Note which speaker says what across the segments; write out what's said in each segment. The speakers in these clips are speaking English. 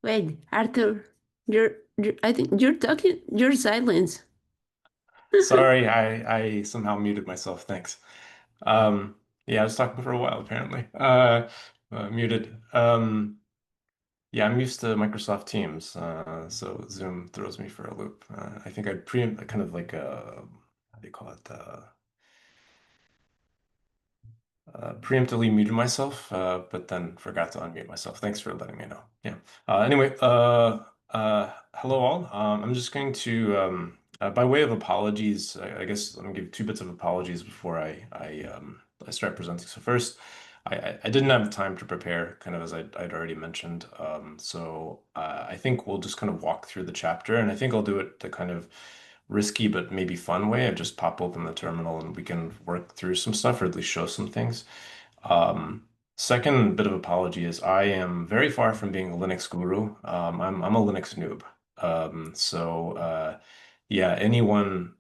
Speaker 1: Wait, Arthur, I think you're talking, you're silent.
Speaker 2: Sorry, I somehow muted myself. Thanks. Um, yeah, I was talking for a while apparently. Muted. Yeah, I'm used to Microsoft Teams, so Zoom throws me for a loop. I think I kind of like how do you call it? Preemptively muted myself, but then forgot to unmute myself. Thanks for letting me know. Yeah. Anyway, hello all. I'm just going to, by way of apologies, I guess let me give two bits of apologies before I start presenting. So first, I didn't have time to prepare, kind of as I'd already mentioned. I think we'll just kind of walk through the chapter, and I think I'll do it the kind of risky but maybe fun way. I just pop open the terminal and we can work through some stuff or at least show some things. Um, Second bit of apology is I am very far from being a Linux guru. I'm a Linux noob. Yeah, anyone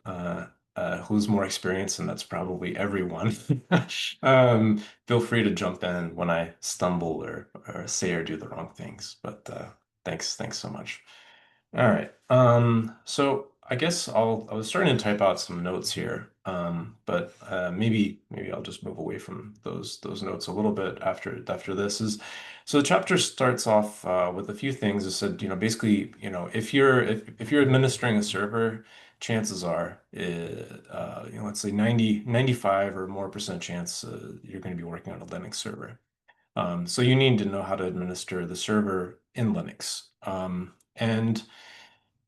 Speaker 2: who's more experienced, and that's probably everyone, feel free to jump in when I stumble or say or do the wrong things. But thanks so much. All right. So I guess I was starting to type out some notes here. But maybe I'll just move away from those notes a little bit after this is so the chapter starts off with a few things. It said, basically, if you're administering a server, chances are let's say 95 or more percent chance you're going to be working on a Linux server. So you need to know how to administer the server in Linux. And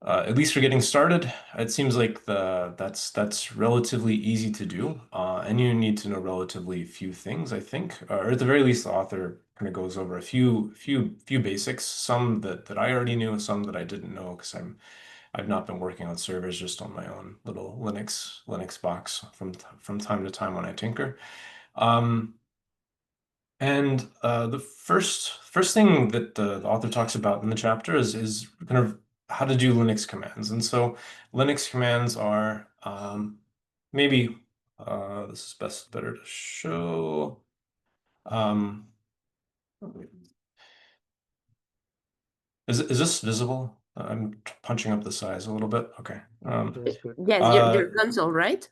Speaker 2: At least for getting started, it seems like that's relatively easy to do, and you need to know relatively few things, I think, or at the very least, the author kind of goes over a few basics, some that I already knew, and some that I didn't know because I've not been working on servers, just on my own little Linux box from time to time when I tinker. Um, the first thing that the author talks about in the chapter is kind of how to do Linux commands. And so Linux commands are maybe this is better to show. Um, is this visible? I'm punching up the size a little bit. Okay.
Speaker 3: That's good.
Speaker 1: Yes,
Speaker 2: Uh,
Speaker 1: your console, right?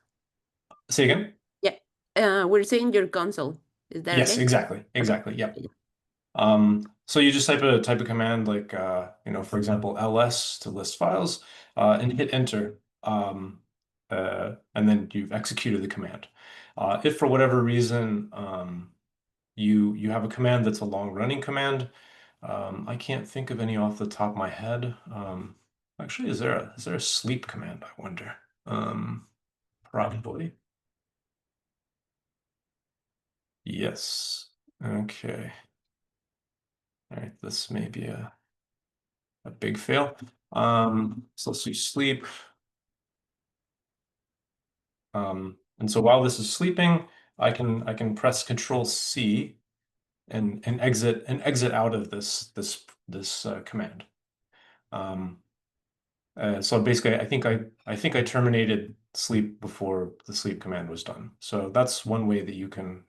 Speaker 2: Say again?
Speaker 1: Yeah. We're saying your console. Is that
Speaker 2: Yes,
Speaker 1: okay?
Speaker 2: exactly.
Speaker 1: Okay.
Speaker 2: Exactly. Yep. So you just type a command like, for example, ls to list files, and hit enter. And then you've executed the command. If for whatever reason you have a command that's a long running command, I can't think of any off the top of my head. Actually, is there a sleep command, I wonder? Probably. Yes. Okay. All right, this may be a big fail. So let's see sleep. And so while this is sleeping, I can press Control C and exit out of this command. So basically, I think I terminated sleep before the sleep command was done. So that's one way that you can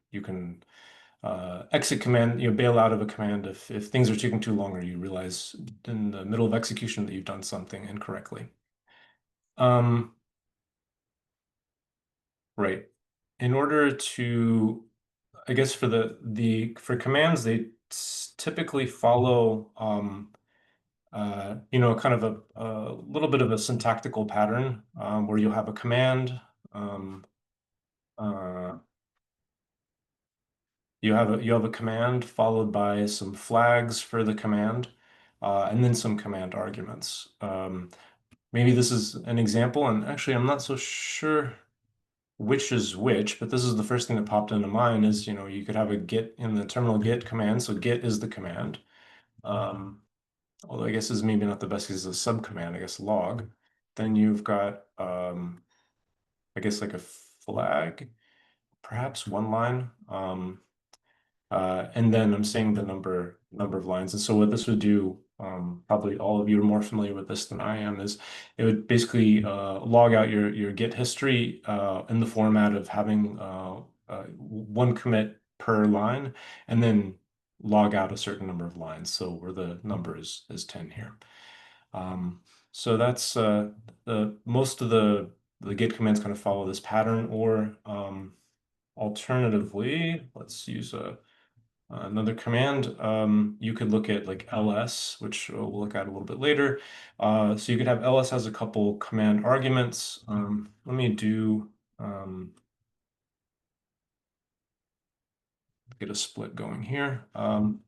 Speaker 2: exit command, bail out of a command if things are taking too long or you realize in the middle of execution that you've done something incorrectly. Right. In order to, I guess for for commands, they typically follow kind of a little bit of a syntactical pattern where you'll have a command, um, uh, you have a command followed by some flags for the command, and then some command arguments. Maybe this is an example, and actually I'm not so sure which is which, but this is the first thing that popped into mind is, you could have a git in the terminal git command. So git is the command. Um, Although I guess this is maybe not the best because it's a subcommand, I guess log. Then you've got, I guess like a flag, perhaps one line. And then I'm saying the number of lines. And so what this would do, probably all of you are more familiar with this than I am, is it would basically log out your Git history in the format of having one commit per line, and then log out a certain number of lines. So where the number is 10 here. So that's the most of the Git commands kind of follow this pattern, or alternatively, let's use another command. You could look at like ls, which we'll look at a little bit later. So you could have ls has a couple command arguments. Let me do get a split going here. We'll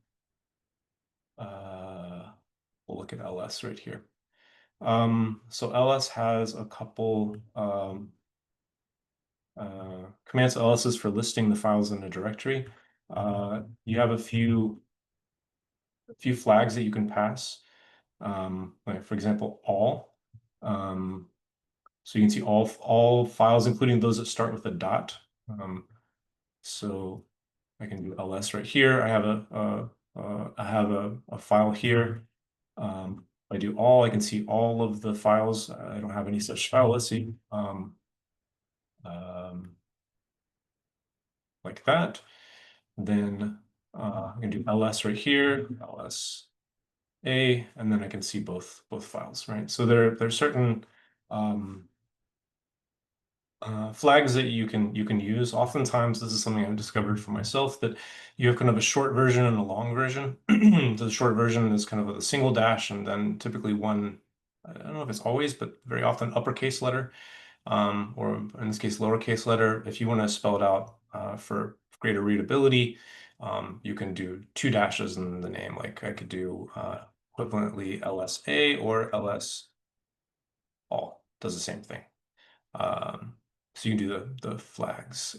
Speaker 2: look at ls right here. So ls has a couple commands. ls is for listing the files in a directory. You have a few flags that you can pass. Like for example, all. So you can see all files, including those that start with a dot. So I can do ls right here. I have a file here. If I do all, I can see all of the files. I don't have any such file. Let's see. Like that. Then I can do ls right here, ls a, and then I can see both files, right? So there's certain flags that you can use. Oftentimes, this is something I've discovered for myself, that you have kind of a short version and a long version. So the short version is kind of a single dash, and then typically one, I don't know if it's always, but very often uppercase letter, or in this case, lowercase letter. If you want to spell it out for greater readability, you can do two dashes in the name. Like I could do equivalently LSA or LS all, does the same thing. So you can do the flags.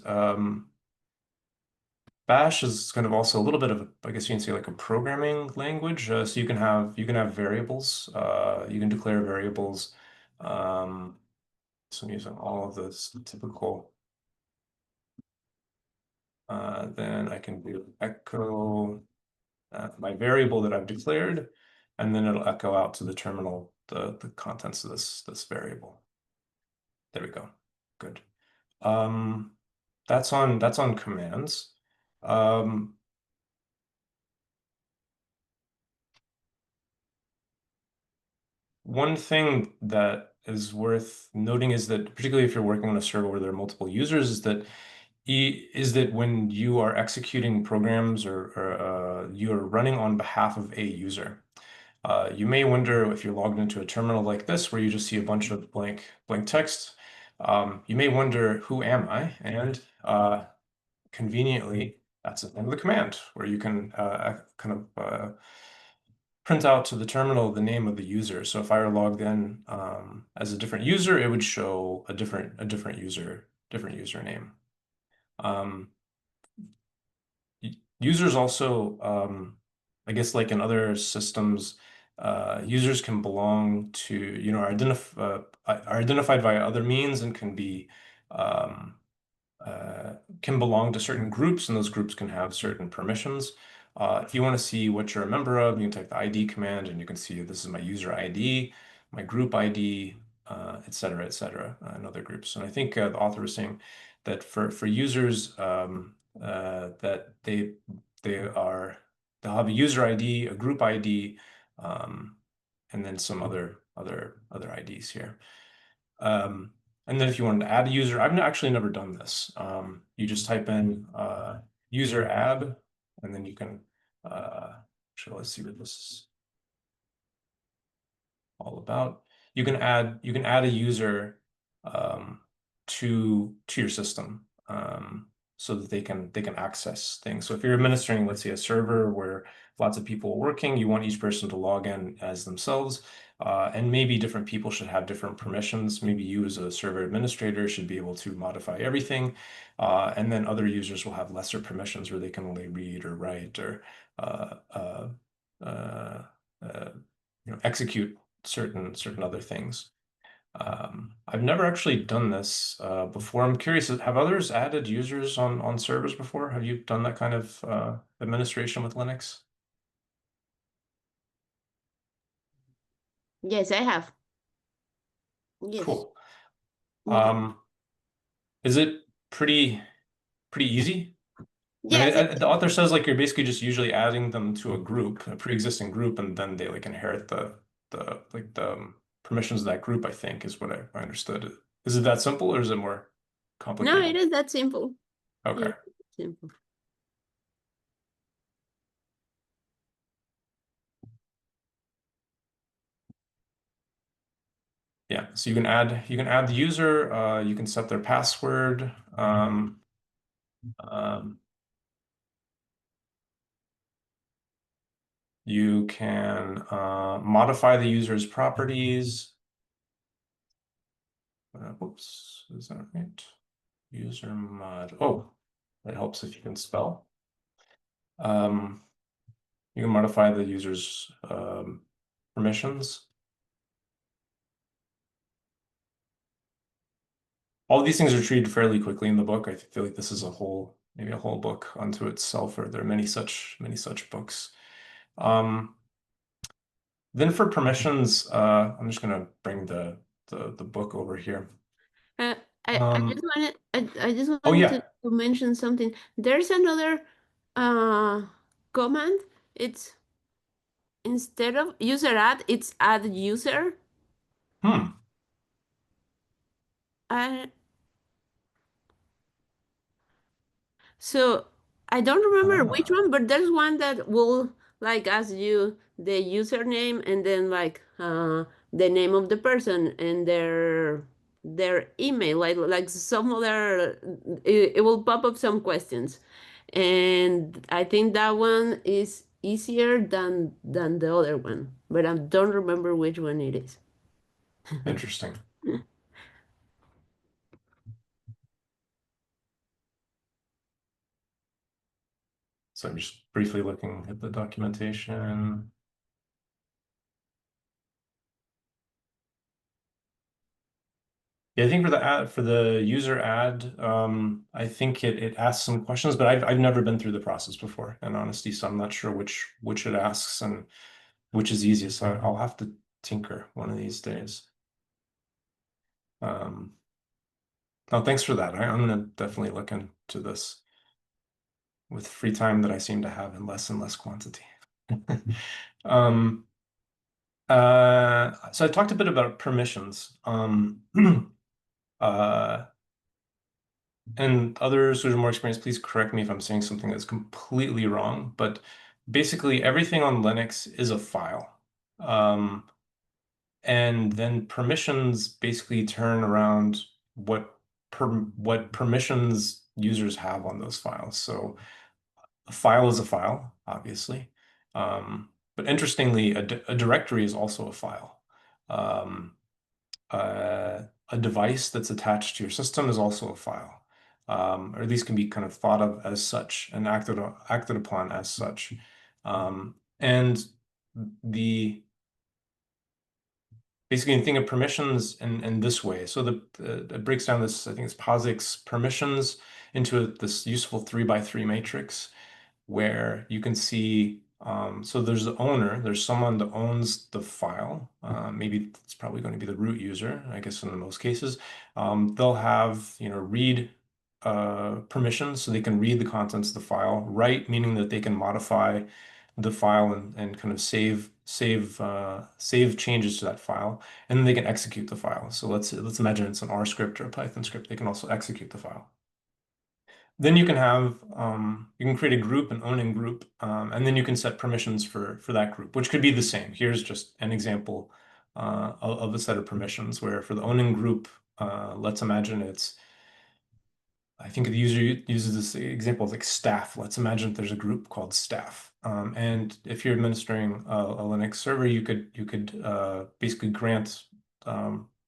Speaker 2: Bash is kind of also a little bit of, I guess you can say, like a programming language. So you can have variables. You can declare variables. So I'm using all of this typical. Then I can do echo my variable that I've declared, and then it'll echo out to the terminal the contents of this variable. There we go. Good. That's on commands. One thing that is worth noting is that, particularly if you're working on a server where there are multiple users, is that when you are executing programs or you're running on behalf of a user, you may wonder if you're logged into a terminal like this, where you just see a bunch of blank text. You may wonder, who am I? And conveniently, that's the name of the command, where you can kind of print out to the terminal the name of the user. So if I were logged in as a different user, it would show a different username. Users also, I guess, like in other systems, users can belong to, are identified via other means, and can belong to certain groups, and those groups can have certain permissions. If you want to see what you're a member of, you can type the ID command, and you can see this is my user ID, my group ID, et cetera, and other groups. And I think the author was saying that for users, that they'll have a user ID, a group ID, and then some other IDs here. And then if you wanted to add a user, I've actually never done this. You just type in user add, and then you can, actually, let's see what this is all about. You can add a user to your system, so that they can access things. So if you're administering, let's say, a server where lots of people are working, you want each person to log in as themselves. And maybe different people should have different permissions. Maybe you as a server administrator should be able to modify everything. And then other users will have lesser permissions, where they can only read or write or execute certain other things. I've never actually done this before. I'm curious, have others added users on servers before? Have you done that kind of administration with Linux?
Speaker 1: Yes, I have. Yes.
Speaker 2: Cool.
Speaker 1: Yeah.
Speaker 2: Is it pretty easy? And
Speaker 1: Yes,
Speaker 2: the author says like you're basically just usually adding them to a group, a pre-existing group, and then they like inherit the permissions of that group, I think, is what I understood. Is it that simple or is it more
Speaker 1: no, it
Speaker 2: complicated?
Speaker 1: is that simple.
Speaker 2: Okay.
Speaker 1: It is simple.
Speaker 2: Yeah, so you can add the user, you can set their password, um, you can modify the user's properties. Whoops, is that right? User mod. Oh, that helps if you can spell. Um, you can modify the user's permissions. All of these things are treated fairly quickly in the book. I feel like this is maybe a whole book unto itself, or there are many such books. Um, then for permissions, I'm just gonna bring the book over here.
Speaker 1: Uh,
Speaker 2: Um,
Speaker 1: I just
Speaker 2: oh
Speaker 1: wanted
Speaker 2: yeah.
Speaker 1: to mention something. There's another uh command. It's instead of user add, it's add user.
Speaker 2: Hmm.
Speaker 1: I So I don't remember which
Speaker 2: Ah,
Speaker 1: one, but there's one that will like ask you the username and then like the name of the person and their email, like some other it will pop up some questions. And I think that one is easier than the other one, but I don't remember which one it is.
Speaker 2: interesting. So I'm just briefly looking at the documentation. Yeah, I think for the user ad, I think it asks some questions, but I've never been through the process before, in honesty, so I'm not sure which it asks and which is easiest. So I'll have to tinker one of these days. Um, no, thanks for that. I'm gonna definitely look into this with free time that I seem to have in less and less quantity. Um, so I talked a bit about permissions. Uh, and others who are more experienced, please correct me if I'm saying something that's completely wrong. But basically, everything on Linux is a file. And then permissions basically turn around what permissions users have on those files. So a file is a file, obviously. But interestingly, a directory is also a file. Um, a device that's attached to your system is also a file, or at least can be kind of thought of as such and acted upon as such. And the basically you think of permissions in this way. So it breaks down this, I think it's POSIX permissions into this useful 3 by 3 matrix where you can see, so there's the owner, there's someone that owns the file. Maybe it's probably going to be the root user, I guess in most cases. They'll have, read permissions, so they can read the contents of the file. Write, meaning that they can modify the file and kind of save changes to that file, and then they can execute the file. So let's imagine it's an R script or a Python script. They can also execute the file. Then you can create a group, an owning group, and then you can set permissions for that group, which could be the same. Here's just an example of a set of permissions where for the owning group, let's imagine I think the user uses this example of like staff. Let's imagine there's a group called staff. And if you're administering a Linux server, you could basically grant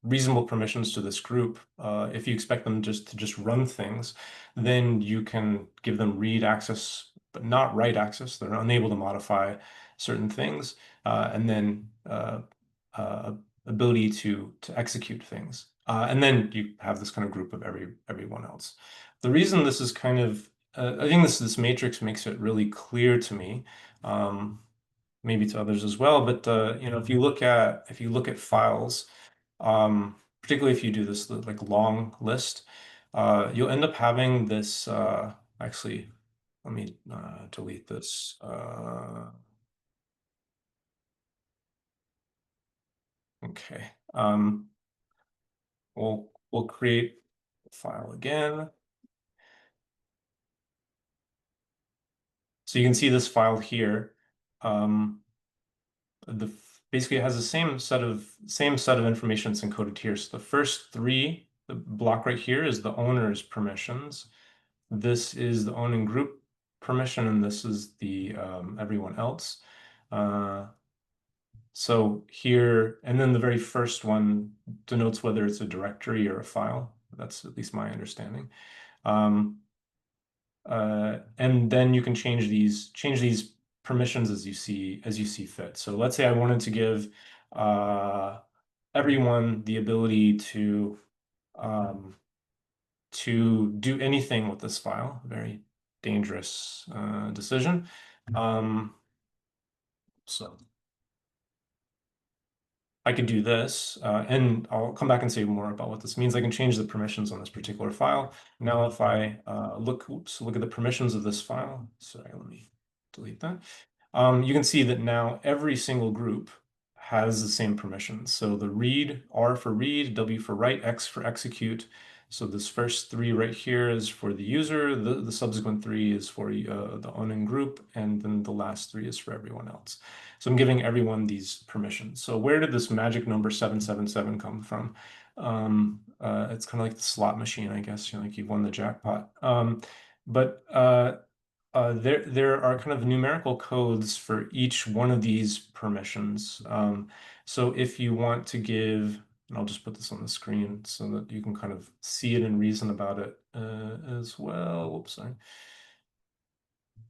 Speaker 2: reasonable permissions to this group. If you expect them to just run things, then you can give them read access, but not write access. They're unable to modify certain things, and then uh, ability to execute things. And then you have this kind of group of everyone else. The reason this is kind of, I think this matrix makes it really clear to me, um, maybe to others as well. But if you look at files, particularly if you do this like long list, you'll end up having this. Actually, let me delete this. Okay. We'll create a file again. So you can see this file here. Basically it has the same set of information that's encoded here. So the first three, the block right here is the owner's permissions. This is the owning group permission, and this is the everyone else. So here, and then the very first one denotes whether it's a directory or a file. That's at least my understanding. And then you can change these permissions as you see fit. So let's say I wanted to give everyone the ability um, to do anything with this file. Very dangerous decision. So I could do this, and I'll come back and say more about what this means. I can change the permissions on this particular file. Now, if I look at the permissions of this file. Sorry, let me delete that. You can see that now every single group has the same permissions. So the read, R for read, W for write, X for execute. So this first three right here is for the user, the subsequent three is for the owning group, and then the last three is for everyone else. So I'm giving everyone these permissions. So where did this magic number 777 come from? It's kind of like the slot machine, I guess, like you've won the jackpot. But there are kind of numerical codes for each one of these permissions. So if you want to give, and I'll just put this on the screen so that you can kind of see it and reason about it as well. Whoops, sorry.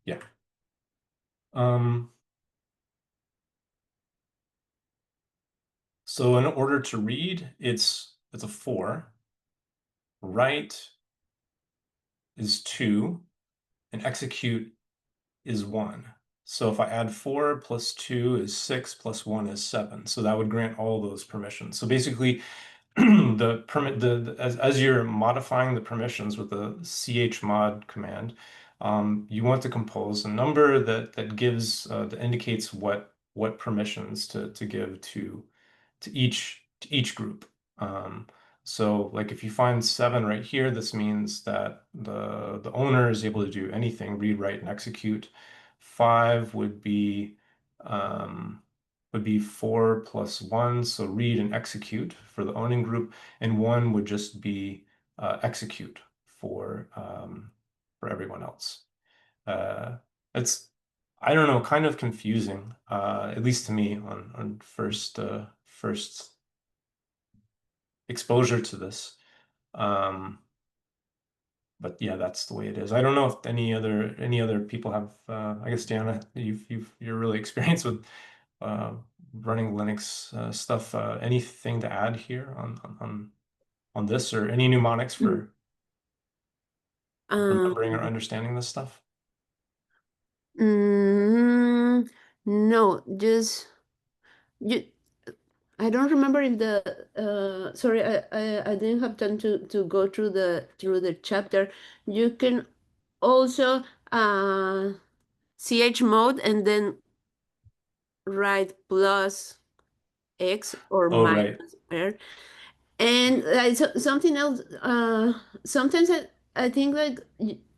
Speaker 2: Yeah. So in order to read, it's a 4. Write is 2, and execute is 1. So if I add 4 plus 2 is 6 plus 1 is 7. So that would grant all those permissions. So basically, as you're modifying the permissions with the chmod command, you want to compose a number that gives that indicates what permissions to give to each group. So like if you find 7 right here, this means that the owner is able to do anything, read, write, and execute. 5 would be 4 plus 1, so read and execute for the owning group, and 1 would just be execute for everyone else. It's I don't know, kind of confusing, at least to me on first exposure to this. But yeah, that's the way it is. I don't know if any other people have. I guess Diana, you're really experienced with uh, running Linux stuff. Anything to add here on this, or any mnemonics for
Speaker 1: Um,
Speaker 2: remembering or understanding this stuff?
Speaker 1: mm, no, just you. I don't remember if the sorry, I didn't have time to go through the chapter. You can also ch mode and then write plus x or
Speaker 2: Oh, right.
Speaker 1: minus r. And something else, sometimes I think like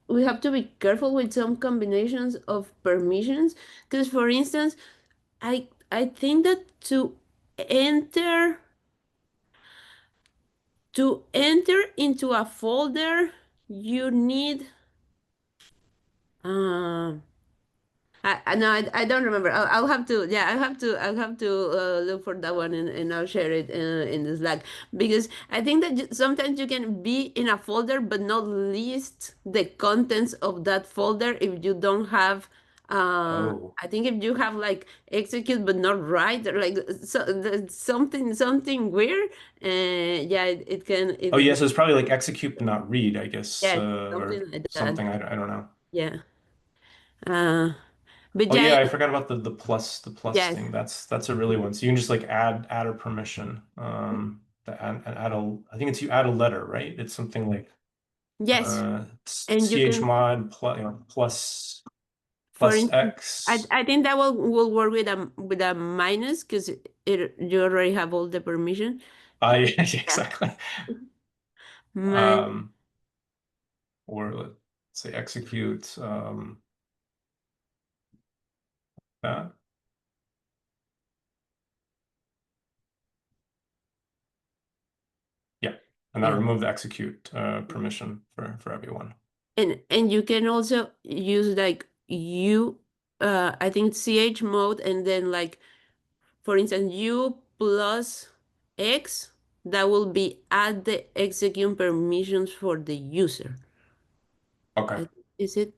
Speaker 1: we have to be careful with some combinations of permissions. Because for instance, I think that enter enter into a folder, you need uh, I no, I don't remember. I'll have to, yeah, I'll have to look for that one, and I'll share it in the Slack, because I think that sometimes you can be in a folder but not list the contents of that folder if you don't have.
Speaker 2: Oh.
Speaker 1: I think if you have like execute but not write, or like there's something weird, yeah,
Speaker 2: Oh,
Speaker 1: it
Speaker 2: yeah,
Speaker 1: can,
Speaker 2: so it's probably like execute but not read, I guess,
Speaker 1: yeah,
Speaker 2: or
Speaker 1: something like that.
Speaker 2: something. I don't know.
Speaker 1: Yeah. Uh, but
Speaker 2: Oh
Speaker 1: yeah,
Speaker 2: yeah, I forgot about the plus
Speaker 1: yes.
Speaker 2: thing. That's a really one. So you can just like add a permission. And add a I think it's you add a letter, right? It's something like
Speaker 1: Yes, and you can,
Speaker 2: chmod plus, plus
Speaker 1: for
Speaker 2: plus
Speaker 1: instance,
Speaker 2: X.
Speaker 1: I think that will work with a minus because it you already have all the permission.
Speaker 2: I
Speaker 1: Yeah.
Speaker 2: exactly.
Speaker 1: Minus,
Speaker 2: Um, or let's say execute that. Yeah, and that
Speaker 1: yeah.
Speaker 2: removed the execute permission for everyone.
Speaker 1: And you can also use like you I think ch mode and then like for instance u plus x that will be add the execute permissions for the user.
Speaker 2: Okay,
Speaker 1: Is it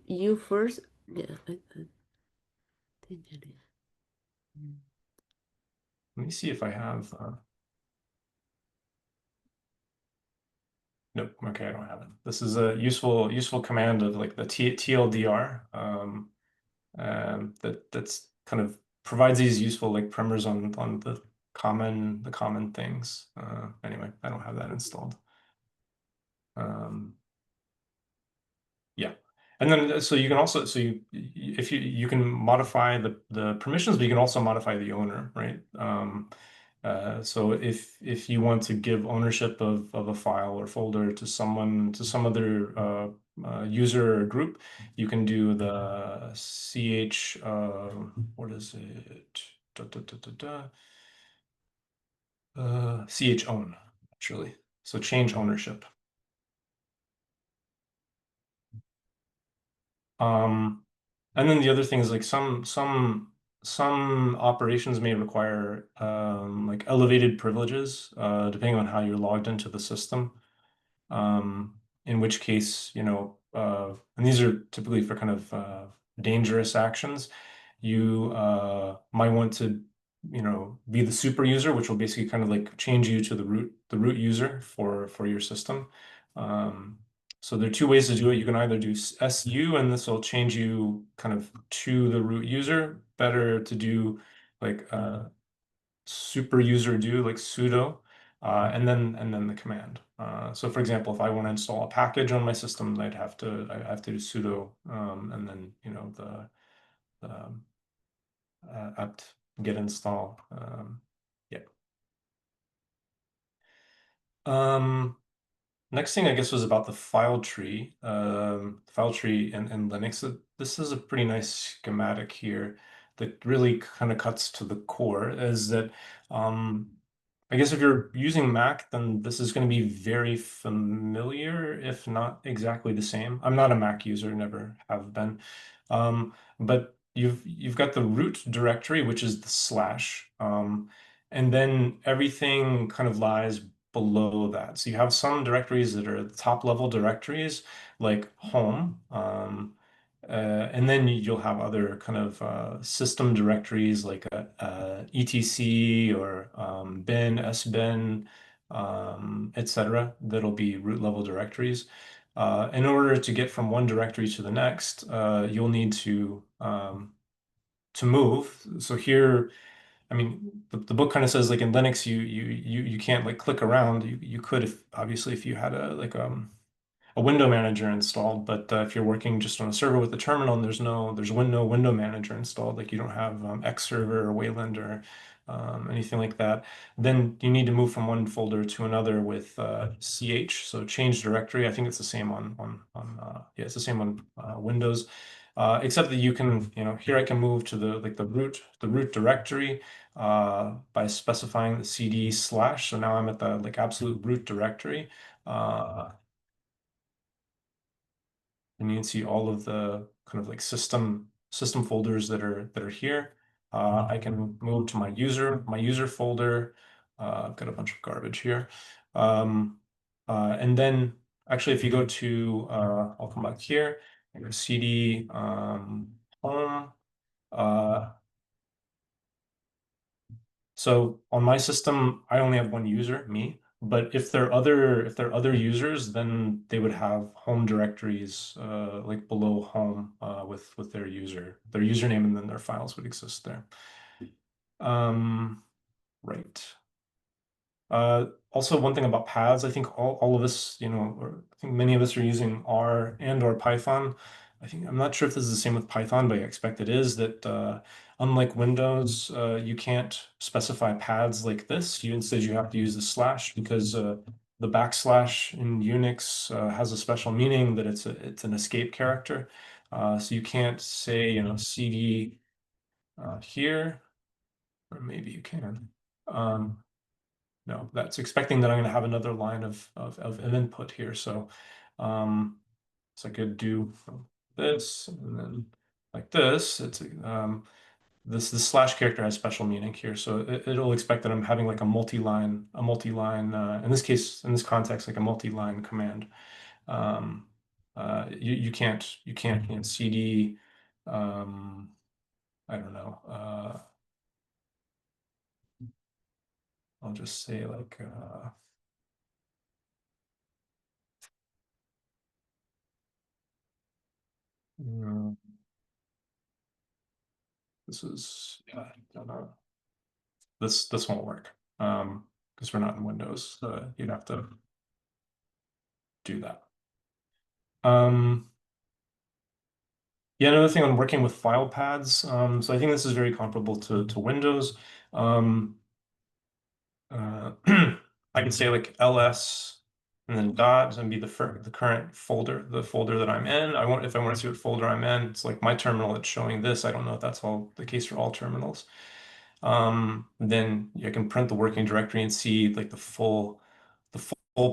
Speaker 1: you first? Yeah, I think it is.
Speaker 2: let me see if I have. Nope. Okay, I don't have it. This is a useful command of like the TLDR. That's kind of provides these useful like primers on the common things. Anyway, I don't have that installed. Um, yeah, and then so you can also if you can modify the permissions, but you can also modify the owner, right? So if you want to give ownership of a file or folder to someone to some other user or group, you can do the ch what is it? Da, da, da, da, da. Ch own actually. So change ownership. Um, and then the other thing is like some operations may require like elevated privileges depending on how you're logged into the system. In which case, and these are typically for kind of dangerous actions, you might want to, be the super user, which will basically kind of like change you to the root user for your system. Um, so there are two ways to do it. You can either do SU, and this will change you kind of to the root user. Better to do like super user do like sudo and then the command. So for example, if I want to install a package on my system, I have to do sudo and then the apt get install. Yeah. Um, Next thing I guess was about the file tree. File tree in Linux. This is a pretty nice schematic here that really kind of cuts to the core. Is that I guess if you're using Mac, then this is going to be very familiar, if not exactly the same. I'm not a Mac user, never have been. But you've got the root directory, which is the slash, and then everything kind of lies below that. So you have some directories that are the top level directories, like home. And then you'll have other kind of system directories like etc. or bin, sbin, etc. That'll be root level directories. In order to get from one directory to the next, you'll need to move. So here, I mean, the book kind of says like in Linux, you can't like click around. You could if obviously if you had a window manager installed, but if you're working just on a server with a terminal and there's no window manager installed, like you don't have X server or Wayland or anything like that, then you need to move from one folder to another with ch. So change directory. I think it's the same on yeah, it's the same on Windows. Except that you can, here I can move to the root directory by specifying the cd slash. So now I'm at the like absolute root directory. And you can see all of the kind of like system folders that are here. I can move to my user folder. I've got a bunch of garbage here. And then actually, if you go to, I'll come back here, I go cd home. Uh, so on my system, I only have one user, me. But if there are other users, then they would have home directories like below home with their username, and then their files would exist there. Um, right. Also, one thing about paths, I think all of us, or I think many of us are using R and or Python. I'm not sure if this is the same with Python, but I expect it is that unlike Windows, you can't specify paths like this. Instead you have to use the slash because the backslash in Unix has a special meaning that it's an escape character. So you can't say, CD here, or maybe you can. Um, no, that's expecting that I'm going to have another line of input here. Um, so I could do this and then like this. This slash character has special meaning here, so it'll expect that I'm having like a multi-line. In this case, in this context, like a multi-line command. Um, you can't cd. Um, I don't know. I'll just say like. Mm, This is, yeah, I don't know. This won't work. Because we're not in Windows. You'd have to do that. Um, yeah, another thing on working with file paths. So I think this is very comparable to Windows. Um, I could say like ls and then dot and be the current folder, the folder that I'm in. If I want to see what folder I'm in, it's like my terminal, it's showing this. I don't know if that's all the case for all terminals. Then I can print the working directory and see like the full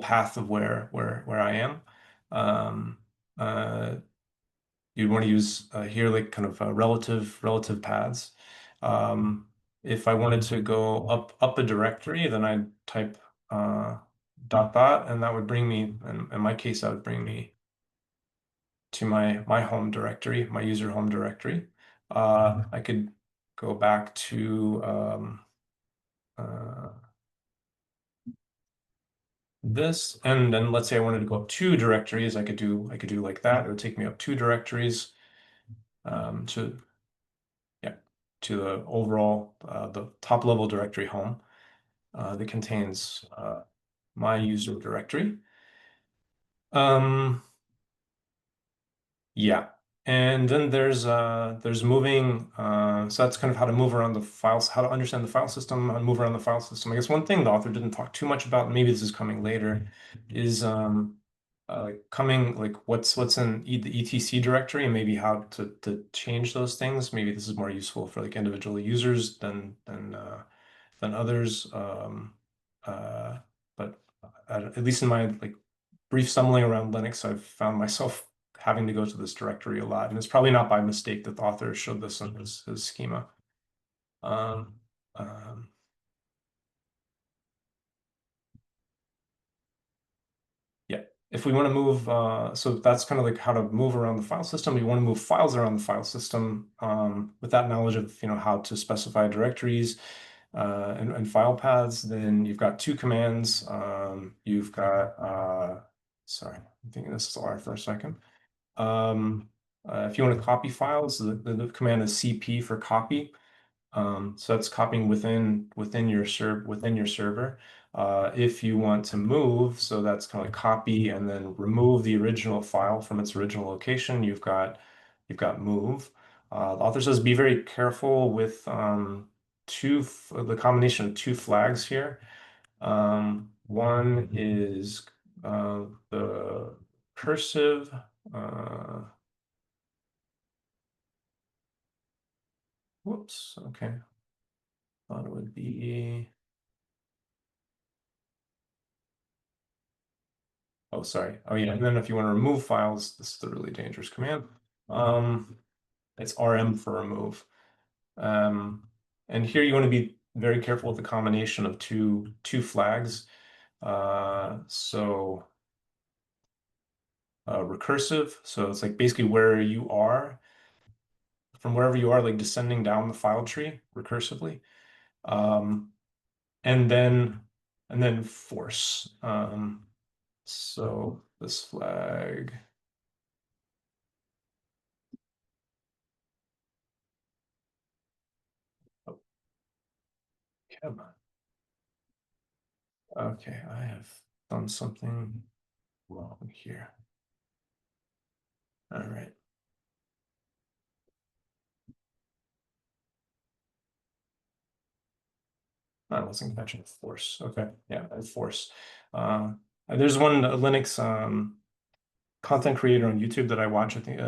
Speaker 2: path of where I am. Um, uh, you'd want to use here like kind of relative paths. Um, if I wanted to go up a directory, then I'd type uh, dot dot, and that would bring me. In my case, that would bring me to my home directory, my user home directory. I could go back to uh, this, and then let's say I wanted to go up two directories, I could do like that. It would take me up two directories to yeah to the overall the top level directory home that contains my user directory. Um, Yeah. And then there's moving, so that's kind of how to move around the files, how to understand the file system, how to move around the file system. I guess one thing the author didn't talk too much about, and maybe this is coming later, is coming like what's in the etc directory and maybe how to change those things. Maybe this is more useful for like individual users than others. Uh, but at least in my like brief stumbling around Linux, I've found myself having to go to this directory a lot. And it's probably not by mistake that the author showed this in his schema. Um, um, yeah. If we want to move, so that's kind of like how to move around the file system. We want to move files around the file system with that knowledge of how to specify directories and file paths. Then you've got two commands. You've got sorry, I'm thinking this is R for a second. Um, if you want to copy files, the command is cp for copy. So that's copying within your server. If you want to move, so that's kind of like copy and then remove the original file from its original location. You've got move. The author says be very careful with the combination of two flags here. One is the cursive. Uh, Whoops. Okay. Thought it would be. Oh, sorry. Oh, yeah. And then if you want to remove files, this is the really dangerous command. Um, it's RM for remove. Um, and here you want to be very careful with the combination of two flags. So recursive. So it's like basically where you are, from wherever you are, like descending down the file tree recursively. Um, and then force. So this flag. Oh, come on. Okay, I have done something wrong here. All right. I wasn't catching force. Okay, yeah, force. There's one Linux content creator on YouTube that I watch. I think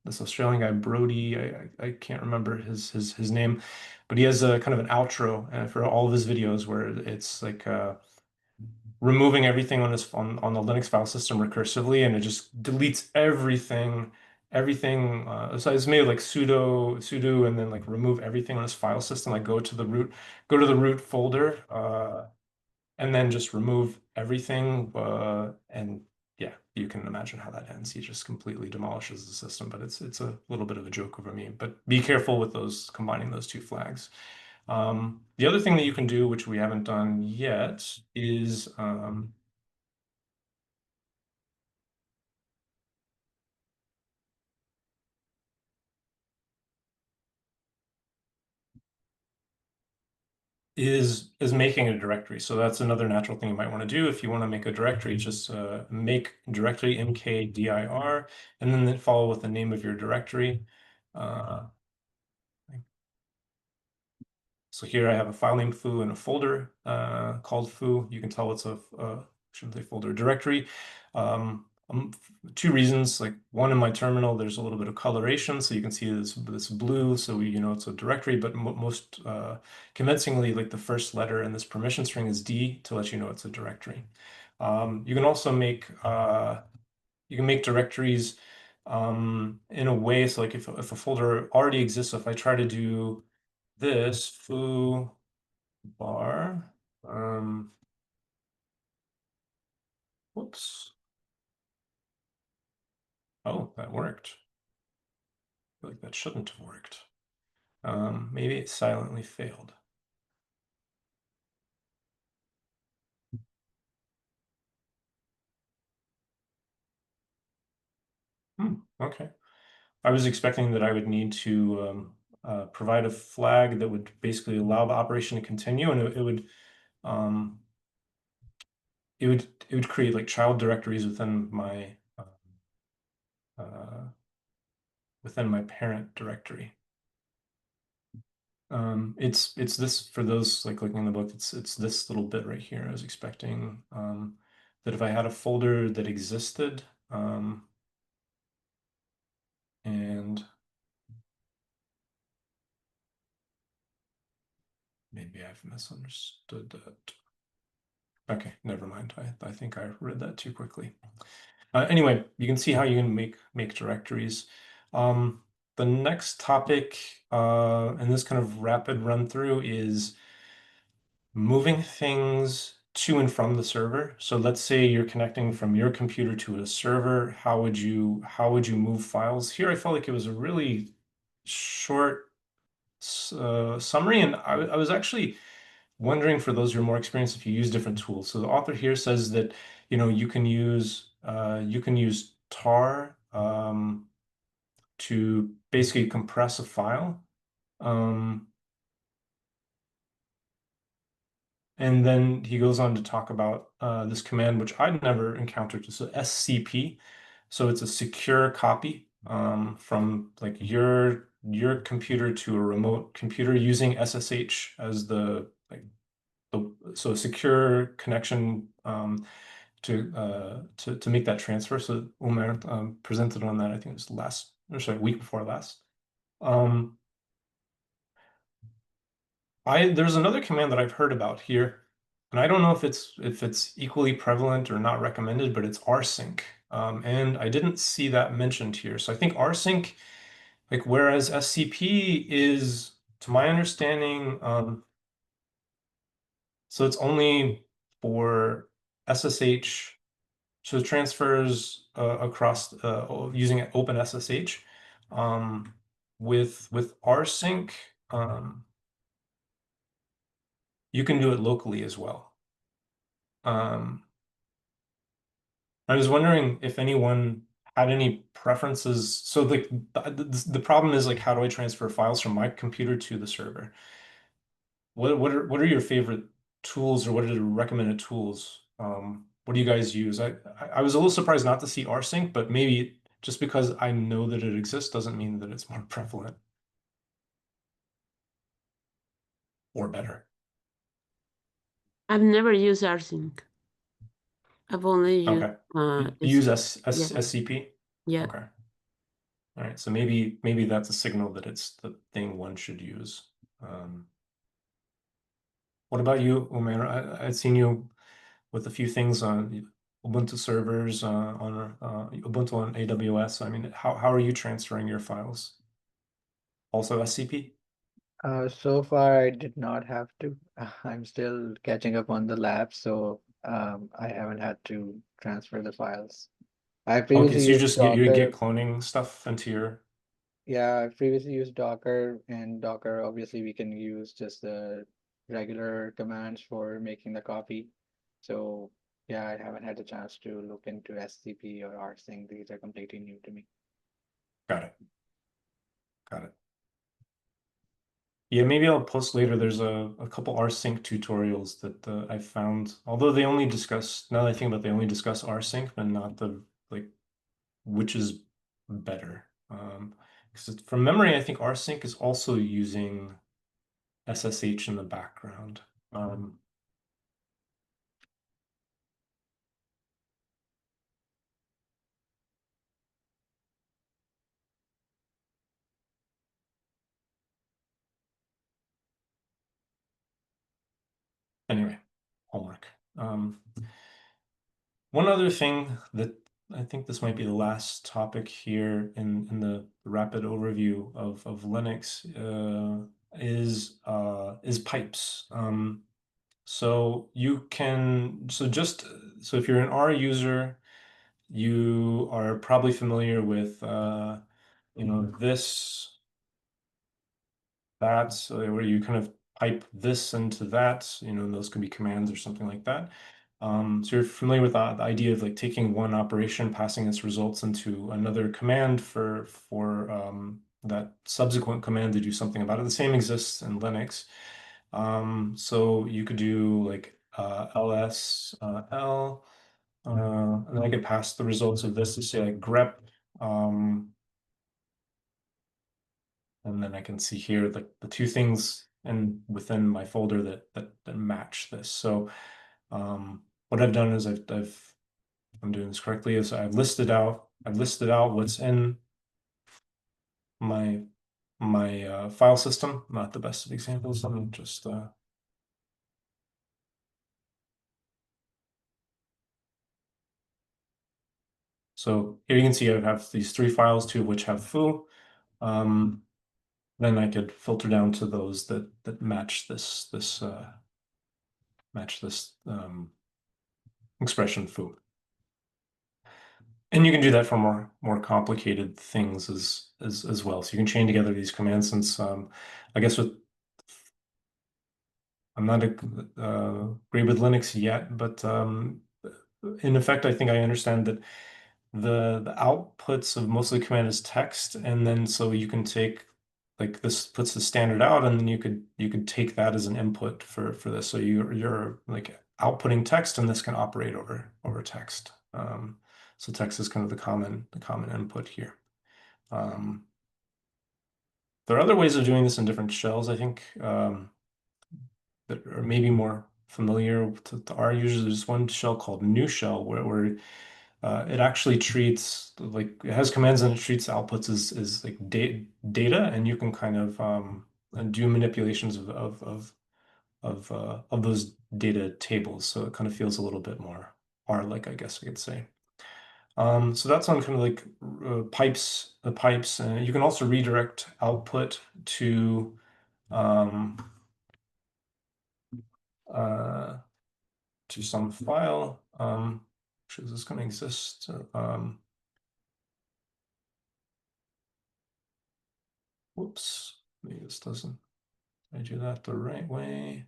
Speaker 2: this Australian guy Brody. I can't remember his name, but he has a kind of an outro for all of his videos where it's like removing everything on his on the Linux file system recursively, and it just deletes everything. So it's made like sudo and then like remove everything on his file system. Like go to the root folder. And then just remove everything. And yeah, you can imagine how that ends. He just completely demolishes the system, but it's a little bit of a joke over me. But be careful with those combining those two flags. The other thing that you can do, which we haven't done yet, is making a directory. So that's another natural thing you might want to do if you want to make a directory. Just make directory mkdir, and then follow with the name of your directory. Uh, So here I have a file named foo and a folder called foo. You can tell it's shouldn't say folder, directory. Two reasons, like one in my terminal, there's a little bit of coloration, so you can see this blue, so you know it's a directory, but most convincingly, like the first letter in this permission string is D to let you know it's a directory. You can also make directories in a way, so like if a folder already exists, so if I try to do this foo bar. Whoops. Oh, that worked. I feel like that shouldn't have worked. Maybe it silently failed. Okay. I was expecting that I would need to provide a flag that would basically allow the operation to continue, and um, it would create like child directories uh, within my parent directory. It's this for those like looking in the book. It's this little bit right here. I was expecting that if I had a folder that existed, and maybe I've misunderstood that. Okay, never mind. I think I read that too quickly. Anyway, you can see how you can make directories. The next topic in this kind of rapid run through is moving things to and from the server. So let's say you're connecting from your computer to a server. How would you move files? Here I felt like it was a really short summary, and I was actually wondering for those who are more experienced if you use different tools. So the author here says that you can use tar to basically compress a file. Um, And then he goes on to talk about this command, which I'd never encountered. So SCP. So it's a secure copy from like your computer to a remote computer using SSH as so a secure connection to make that transfer. So Umer presented on that. I think it was week before last. Um, there's another command that I've heard about here, and I don't know if it's equally prevalent or not recommended, but it's rsync. And I didn't see that mentioned here. So I think rsync, like whereas SCP is, to my understanding, so it's only for SSH, so it transfers across using OpenSSH. Um, with rsync, you can do it locally as well. Um, I was wondering if anyone had any preferences. So the problem is like, how do I transfer files from my computer to the server? What are your favorite tools or what are the recommended tools? What do you guys use? I was a little surprised not to see rsync, but maybe just because I know that it exists doesn't mean that it's more prevalent or better.
Speaker 1: I've never used rsync. I've only used
Speaker 2: Okay. You use
Speaker 1: SCP. Yeah,
Speaker 2: SCP?
Speaker 1: yeah.
Speaker 2: Okay. All right. So maybe that's a signal that it's the thing one should use. Um, what about you, Umair? I've seen you with a few things on Ubuntu servers, on Ubuntu on AWS. I mean, how are you transferring your files? Also SCP?
Speaker 3: So far, I did not have to. I'm still catching up on the lab, so I haven't had to transfer the files. I
Speaker 2: Okay,
Speaker 3: previously
Speaker 2: so you
Speaker 3: used
Speaker 2: just you
Speaker 3: Docker.
Speaker 2: get cloning stuff into your.
Speaker 3: Yeah, I previously used Docker, and Docker, obviously, we can use just the regular commands for making the copy. So, yeah, I haven't had the chance to look into SCP or rsync. These are completely new to me.
Speaker 2: Got it. Got it. Yeah, maybe I'll post later. There's a couple rsync tutorials that I found. Although they only discuss, now that I think about it, they only discuss rsync, but not the like which is better. Because from memory, I think rsync is also using SSH in the background. Anyway, homework. One other thing that I think this might be the last topic here in the rapid overview of Linux is pipes. So you can so if you're an R user, you are probably familiar with this that, so where you kind of pipe this into that, those can be commands or something like that. So you're familiar with the idea of like taking one operation, passing its results into another command for that subsequent command to do something about it. The same exists in Linux. So you could do like ls l, and then I could pass the results of this to say like grep. And then I can see here the two things and within my folder that match this. So what I've done is I'm doing this correctly, is I've listed out what's in my file system. Not the best of examples. Let me just so here you can see I have these three files, two of which have foo. Then I could filter down to those that match this expression foo. And you can do that for more complicated things as well. So you can chain together these commands since I guess I'm not agree with Linux yet, but in effect, I think I understand that the outputs of most of the command is text, and then so you can take like this puts the standard out, and then you could take that as an input for this. So you're like outputting text, and this can operate over text. So text is kind of the common input here. There are other ways of doing this in different shells, I think, that are maybe more familiar to our users. There's one shell called new shell where it actually treats like it has commands and it treats outputs as like data, and you can kind of do manipulations of those data tables. So it kind of feels a little bit more R-like, I guess I could say. So that's on kind of like the pipes. You can also redirect output um, uh, to some file. Actually, is this going to exist? Whoops, maybe this doesn't. I do that the right way.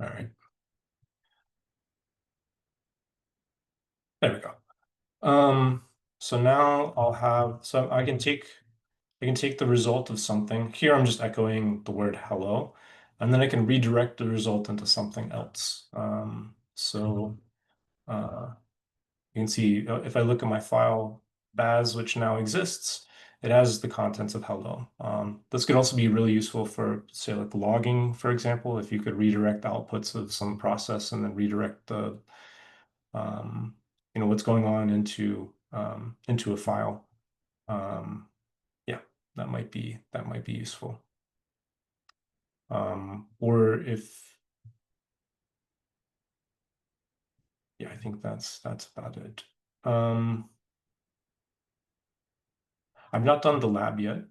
Speaker 2: All right, there we go. So now so I can take I can take the result of something. Here I'm just echoing the word hello, and then I can redirect the result into something else. So you can see if I look at my file Baz, which now exists, it has the contents of hello. This could also be really useful for, say, like logging, for example, if you could redirect outputs of some process and then redirect the what's going on into a file. Yeah, that might be useful. Or if yeah, I think that's about it. I've not done the lab yet.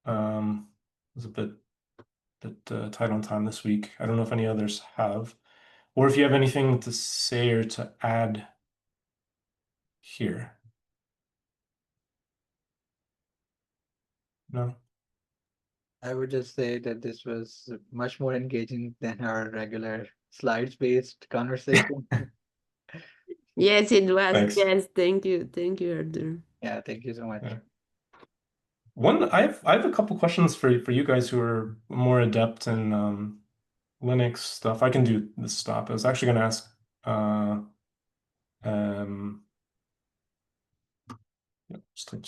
Speaker 2: It was a bit tight on time this week. I don't know if any others have, or if you have anything to say or to add here. No?
Speaker 3: I would just say that this was much more engaging than our regular slides-based conversation.
Speaker 1: Yes, it was.
Speaker 2: Thanks.
Speaker 1: Yes, thank you. Thank you, Arthur.
Speaker 3: Yeah, thank you so much.
Speaker 2: Yeah. I have a couple questions for you guys who are more adept in Linux stuff. I can do this stop. I was actually going to ask um, just stop.